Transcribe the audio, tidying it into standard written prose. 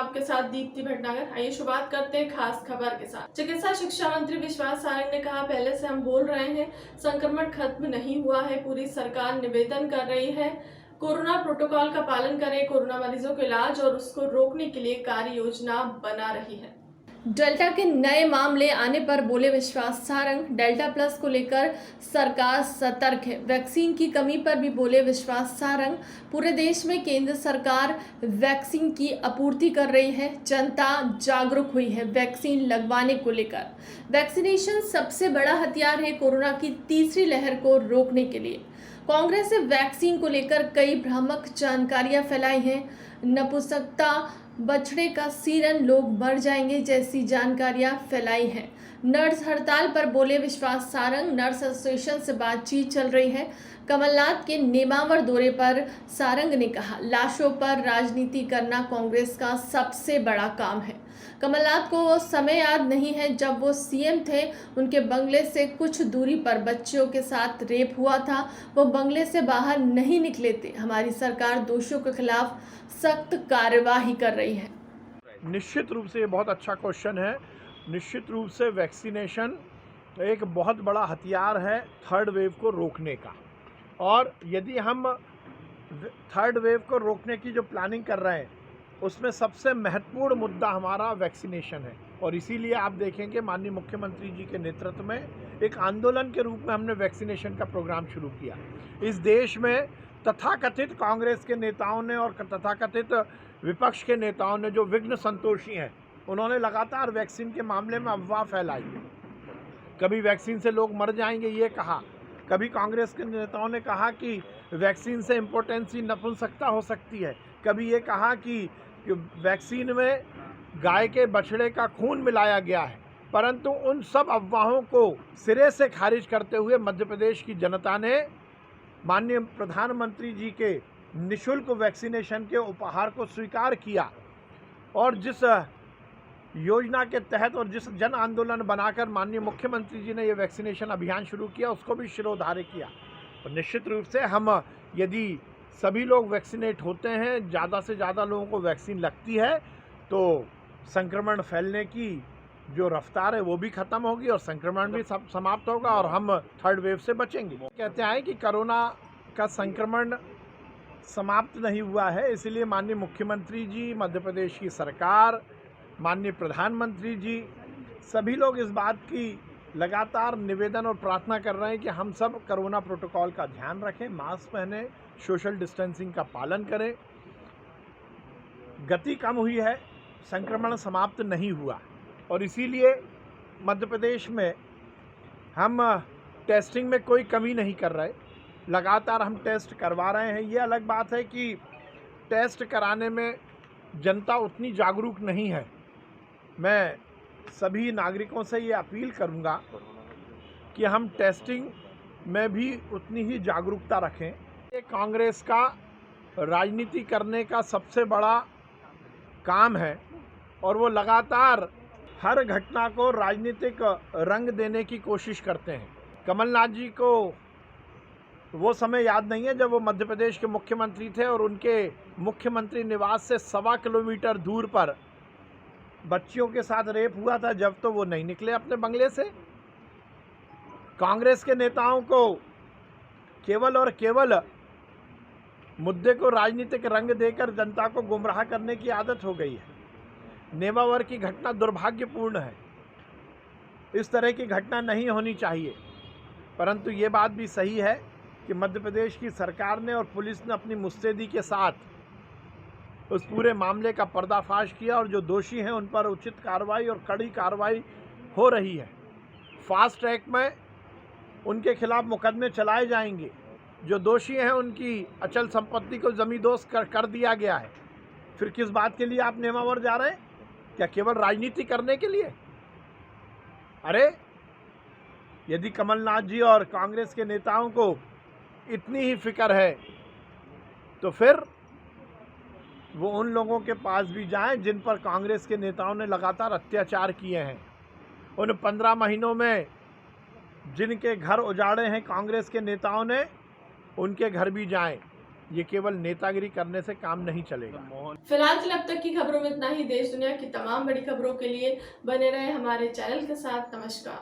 आपके साथ दीप्ति भटनागर। आइए शुरुआत करते हैं खास खबर के साथ। चिकित्सा शिक्षा मंत्री विश्वास सारंग ने कहा, पहले से हम बोल रहे हैं, संक्रमण खत्म नहीं हुआ है। पूरी सरकार निवेदन कर रही है, कोरोना प्रोटोकॉल का पालन करें। कोरोना मरीजों के इलाज और उसको रोकने के लिए कार्य योजना बना रही है। डेल्टा के नए मामले आने पर बोले विश्वास सारंग, डेल्टा प्लस को लेकर सरकार सतर्क है। वैक्सीन की कमी पर भी बोले विश्वास सारंग, पूरे देश में केंद्र सरकार वैक्सीन की आपूर्ति कर रही है, जनता जागरूक हुई है वैक्सीन लगवाने को लेकर। वैक्सीनेशन सबसे बड़ा हथियार है कोरोना की तीसरी लहर को रोकने के लिए। कांग्रेस ने वैक्सीन को लेकर कई भ्रामक जानकारियां फैलाई हैं। नपुंसकता, बछड़े का सीरन, लोग मर जाएंगे जैसी जानकारियां फैलाई हैं। नर्स हड़ताल पर बोले विश्वास सारंग, नर्स एसोसिएशन से बातचीत चल रही है। कमलनाथ के नेमावर दौरे पर सारंग ने कहा, लाशों पर राजनीति करना कांग्रेस का सबसे बड़ा काम है। कमलनाथ को वो समय याद नहीं है जब वो सीएम थे, उनके बंगले से कुछ दूरी पर बच्चियों के साथ रेप हुआ था। वो बंगले से बाहर नहीं निकले थे। हमारी सरकार दोषियों के खिलाफ सख्त कार्यवाही कर रही है। निश्चित रूप से ये बहुत अच्छा क्वेश्चन है। निश्चित रूप से वैक्सीनेशन एक बहुत बड़ा हथियार है थर्ड वेव को रोकने का, और यदि हम थर्ड वेव को रोकने की जो प्लानिंग कर रहे हैं उसमें सबसे महत्वपूर्ण मुद्दा हमारा वैक्सीनेशन है। और इसीलिए आप देखेंगे माननीय मुख्यमंत्री जी के नेतृत्व में एक आंदोलन के रूप में हमने वैक्सीनेशन का प्रोग्राम शुरू किया। इस देश में तथाकथित कांग्रेस के नेताओं ने और तथाकथित विपक्ष के नेताओं ने जो विघ्न संतोषी हैं, उन्होंने लगातार वैक्सीन के मामले में अफवाह फैलाई। कभी वैक्सीन से लोग मर जाएंगे ये कहा, कभी कांग्रेस के नेताओं ने कहा कि वैक्सीन से इम्पोर्टेंसी नपुंसकता हो सकती है, कभी ये कहा कि वैक्सीन में गाय के बछड़े का खून मिलाया गया है। परंतु उन सब अफवाहों को सिरे से खारिज करते हुए मध्य प्रदेश की जनता ने माननीय प्रधानमंत्री जी के निःशुल्क वैक्सीनेशन के उपहार को स्वीकार किया, और जिस योजना के तहत और जिस जन आंदोलन बनाकर माननीय मुख्यमंत्री जी ने ये वैक्सीनेशन अभियान शुरू किया, उसको भी शिरोधार्य किया। और निश्चित रूप से हम यदि सभी लोग वैक्सीनेट होते हैं, ज़्यादा से ज़्यादा लोगों को वैक्सीन लगती है, तो संक्रमण फैलने की जो रफ्तार है वो भी ख़त्म होगी और संक्रमण भी समाप्त होगा और हम थर्ड वेव से बचेंगे। कहते हैं कि कोरोना का संक्रमण समाप्त नहीं हुआ है, इसलिए माननीय मुख्यमंत्री जी, मध्य प्रदेश की सरकार, माननीय प्रधानमंत्री जी, सभी लोग इस बात की लगातार निवेदन और प्रार्थना कर रहे हैं कि हम सब कोरोना प्रोटोकॉल का ध्यान रखें, मास्क पहने, सोशल डिस्टेंसिंग का पालन करें। गति कम हुई है, संक्रमण समाप्त नहीं हुआ, और इसीलिए मध्य प्रदेश में हम टेस्टिंग में कोई कमी नहीं कर रहे, लगातार हम टेस्ट करवा रहे हैं। ये अलग बात है कि टेस्ट कराने में जनता उतनी जागरूक नहीं है। मैं सभी नागरिकों से ये अपील करूंगा कि हम टेस्टिंग में भी उतनी ही जागरूकता रखें। ये कांग्रेस का राजनीति करने का सबसे बड़ा काम है, और वो लगातार हर घटना को राजनीतिक रंग देने की कोशिश करते हैं। कमलनाथ जी को वो समय याद नहीं है जब वो मध्य प्रदेश के मुख्यमंत्री थे और उनके मुख्यमंत्री निवास से 1.25 किलोमीटर दूर पर बच्चियों के साथ रेप हुआ था, जब तो वो नहीं निकले अपने बंगले से। कांग्रेस के नेताओं को केवल और केवल मुद्दे को राजनीतिक रंग देकर जनता को गुमराह करने की आदत हो गई है। नेमावर की घटना दुर्भाग्यपूर्ण है, इस तरह की घटना नहीं होनी चाहिए। परंतु ये बात भी सही है कि मध्य प्रदेश की सरकार ने और पुलिस ने अपनी मुस्तैदी के साथ उस पूरे मामले का पर्दाफाश किया, और जो दोषी हैं उन पर उचित कार्रवाई और कड़ी कार्रवाई हो रही है। फास्ट ट्रैक में उनके खिलाफ मुकदमे चलाए जाएंगे। जो दोषी हैं उनकी अचल संपत्ति को जमींदोज कर दिया गया है। फिर किस बात के लिए आप नेमावर जा रहे हैं? क्या केवल राजनीति करने के लिए? अरे यदि कमलनाथ जी और कांग्रेस के नेताओं को इतनी ही फिक्र है तो फिर वो उन लोगों के पास भी जाएं जिन पर कांग्रेस के नेताओं ने लगातार अत्याचार किए हैं। उन 15 महीनों में जिनके घर उजाड़े हैं कांग्रेस के नेताओं ने, उनके घर भी जाएं। ये केवल नेतागिरी करने से काम नहीं चलेगा। फिलहाल के लिए अब तक की खबरों में इतना ही। देश दुनिया की तमाम बड़ी खबरों के लिए बने रहे हमारे चैनल के साथ। नमस्कार।